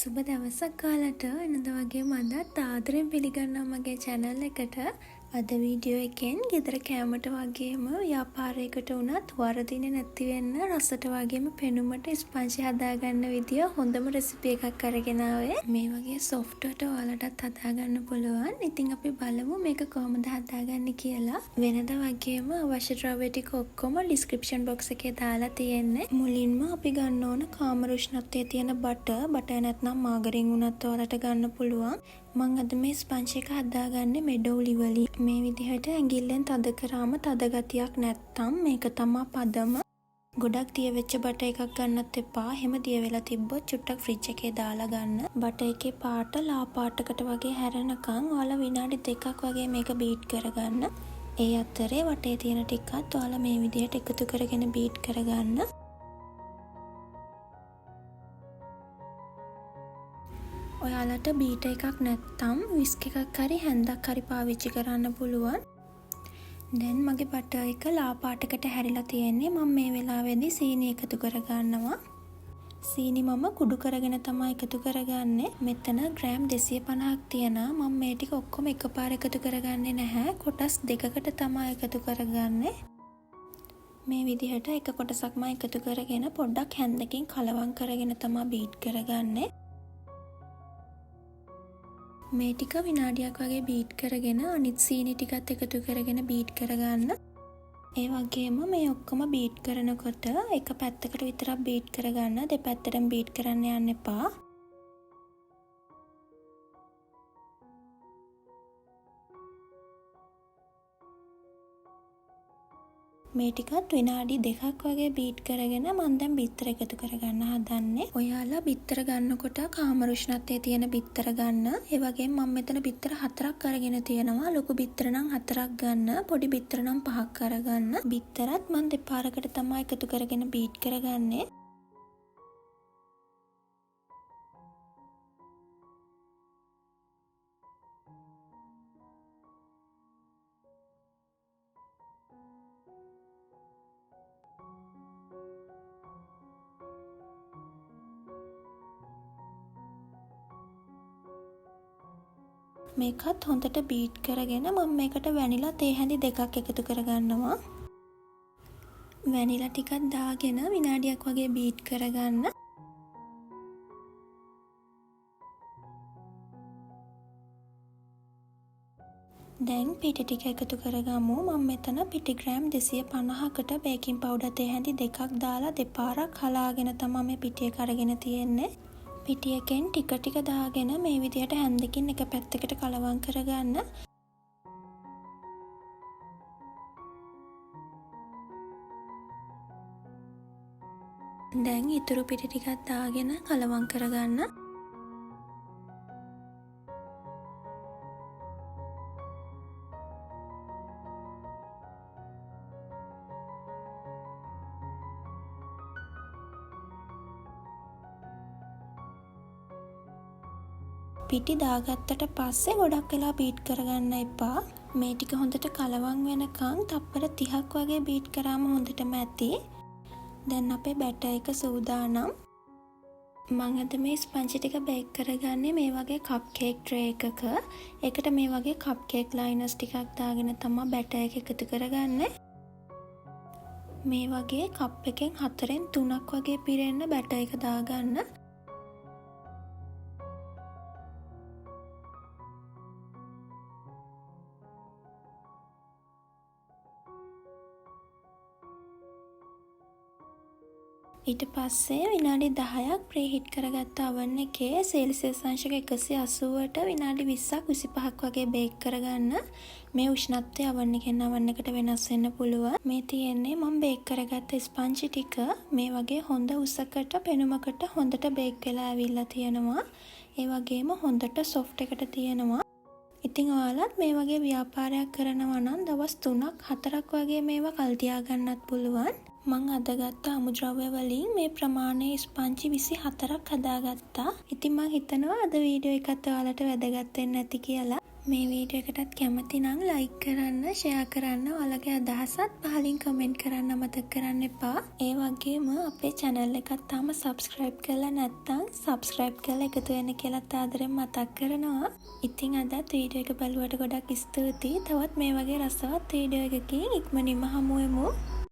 සුබ දවසක් ඔයාලට වෙනද වගේ මදත් ආදරෙන් පිළිගන්නවා මගේ channel එකට. අද වීඩියෝ එකෙන් ගෙදර කෑමට වගේම ව්‍යාපාරයකට උනත් වරදින්නේ නැති වෙන්න රසට වගේම පෙනුමට ස්පංජි හදාගන්න විදිය හොඳම රෙසිපි එකක් අරගෙන ආවේ. මේ වගේ softවට ඔයාලටත් හදාගන්න පුළුවන්. ඉතින් අපි බලමු මේක කොහොමද හදාගන්නේ කියලා. වෙනද වගේම අවශ්‍ය ද්‍රව්‍ය ටික ඔක්කොම description box එකේ දාලා තියෙන්නේ. මුලින්ම අපි ගන්න ඕන කාමර උෂ්ණත්වයේ තියෙන බටර් නැත්නම් මාගරින් උනත් ඔයාලට ගන්න පුළුවන්. මම අද මේ ස්පංජ් එක හදාගන්නේ මෙඩෝ ලිවලි. මේ විදිහට ඇඟිල්ලෙන් තද කරාම තද ගතියක් නැත්තම් මේක තමයි පදම. ගොඩක් දිය වෙච්ච බටර් එකක් ගන්නත් එපා. එහෙම දිය වෙලා තිබ්බොත් චුට්ටක් ෆ්‍රිජ් එකේ දාලා ගන්න. බටර් එකේ පාට ලා පාටකට වගේ හැරෙනකන් ඔයාලා විනාඩි 2ක් වගේ මේක බීට් කරගන්න. ඒ අතරේ වටේ තියෙන ටිකත් ඔයාලා මේ විදිහට එකතු කරගෙන බීට් කරගන්න. ඔයාලට බීටර් එකක් නැත්තම් විස්ක් එකක් හරි හැන්දක් හරි පාවිච්චි කරන්න පුළුවන්. දැන් මගේ බටර් එක ලා පාටකට හැරිලා තියෙන්නේ. මම මේ වෙලාවේදී සීනි එකතු කරගන්නවා. සීනි මම කුඩු කරගෙන තමයි එකතු කරගන්නේ. මෙතන ග්‍රෑම් 250ක් තියෙනවා. මම මේ ටික ඔක්කොම එකපාර එකතු කරගන්නේ නැහැ. කොටස් දෙකකට තමයි එකතු කරගන්නේ. මේ විදිහට එක කොටසක්ම එකතු කරගෙන පොඩ්ඩක් හැන්දකින් කලවම් කරගෙන තමයි බීට් කරගන්නේ. මේ ටික විනාඩියක් වගේ බීට් කරගෙන අනිත් සීනි ටිකත් එකතු කරගෙන බීට් කරගන්න. ඒ වගේම මේ ඔක්කොම බීට් කරනකොට එක පැත්තකට විතරක් බීට් කරගන්න. දෙපැත්තටම බීට් කරන්න යන්න එපා. මේ ටිකත් විනාඩි 2ක් වගේ බීට් කරගෙන මම දැන් බිත්තර එකතු කරගන්න හදන්නේ. ඔයාලා බිත්තර ගන්නකොට කාමර උෂ්ණත්වයේ තියෙන බිත්තර ගන්න. ඒ වගේම මම මෙතන බිත්තර 4ක් අරගෙන තියෙනවා. ලොකු බිත්තර නම් 4ක් ගන්න. පොඩි බිත්තර නම් 5ක් අරගන්න. බිත්තරත් මම දෙපාරකට තමයි එකතු කරගෙන බීට් කරගන්නේ. මේකත් හොඳට බීට් කරගෙන මම මේකට වැනිලා තේ හැඳි 2ක් එකතු කරගන්නවා. වැනිලා ටිකක් දාගෙන විනාඩියක් වගේ බීට් කරගන්න. දැන් පිටි ටික එකතු කරගමු. මම මෙතන පිටි ග්‍රෑම් 250කට බේකින් පවුඩර් තේ හැඳි 2ක් දාලා දෙපාරක් හලාගෙන තමයි මේ පිටි එක අරගෙන තියෙන්නේ. පිටියකින් ටික ටික දාගෙන මේ විදිහට හැන්දකින් එක පැත්තකට කලවම් කරගන්න. දැන් ඊතුරු පිටි ටිකක් දාගෙන කලවම් කරගන්න. පිටි දාගත්තට පස්සේ ගොඩක් වෙලා බීට් කරගන්න එපා. මේ ටික හොඳට කලවම් වෙනකන් තප්පර 30ක් වගේ බීට් කරාම හොඳටම ඇති. දැන් අපේ බැටර් එක සූදානම්. මම අද මේ ස්පංජ් ටික බේක් කරගන්නේ මේ වගේ කප් කේක් ට්‍රේ එකක. ඒකට මේ වගේ කප් කේක් ලයිනර්ස් ටිකක් දාගෙන තමයි බැටර් එක එකතු කරගන්නේ. මේ වගේ කප් එකෙන් 4න් 3ක් වගේ පිරෙන්න බැටර් එක දාගන්න. ඊට පස්සේ විනාඩි 10ක් ප්‍රීහීට් කරගත්ත oven එකේ සෙල්සියස් අංශක 180ට විනාඩි 20ක් 25ක් වගේ බේක් කරගන්න. මේ උෂ්ණත්වය oven එකෙන් oven එකට වෙනස් වෙන්න පුළුවන්. මේ තියෙන්නේ මම බේක් කරගත්ත ස්පංජ් ටික මේ වගේ හොඳ උසකට පෙනුමකට හොඳට බේක් වෙලා ඇවිල්ලා තියෙනවා. ඒ වගේම හොඳට soft එකට තියෙනවා. ඉතින් ඔයාලත් මේ වගේ ව්‍යාපාරයක් කරනවා නම් දවස් 3ක් 4ක් වගේ මේවා කල් තියා ගන්නත් පුළුවන්. මං අද ගත්ත අමුද්‍රව්‍ය වලින් මේ ප්‍රමාණයේ ස්පංජි 24ක් හදාගත්තා. ඉතින් මං හිතනවා අද වීඩියෝ එකත් ඔයාලට වැදගත් වෙන්න ඇති කියලා. මේ වීඩියෝ එකටත් කැමති නම් ලයික් කරන්න, ෂෙයා කරන්න, ඔයාලගේ අදහසත් පහලින් කමෙන්ට් කරන්න අමතක කරන්න එපා. ඒ වගේම අපේ channel එකත් තාම subscribe කරලා නැත්නම් subscribe කරලා එකතු වෙන්න කියලා ආදරෙන් මතක් කරනවා. ඉතින් අදත් වීඩියෝ එක බලුවට ගොඩක් ස්තුතියි. තවත් මේ වගේ රසවත් වීඩියෝ එකකින් ඉක්මනින්ම හමු වෙමු.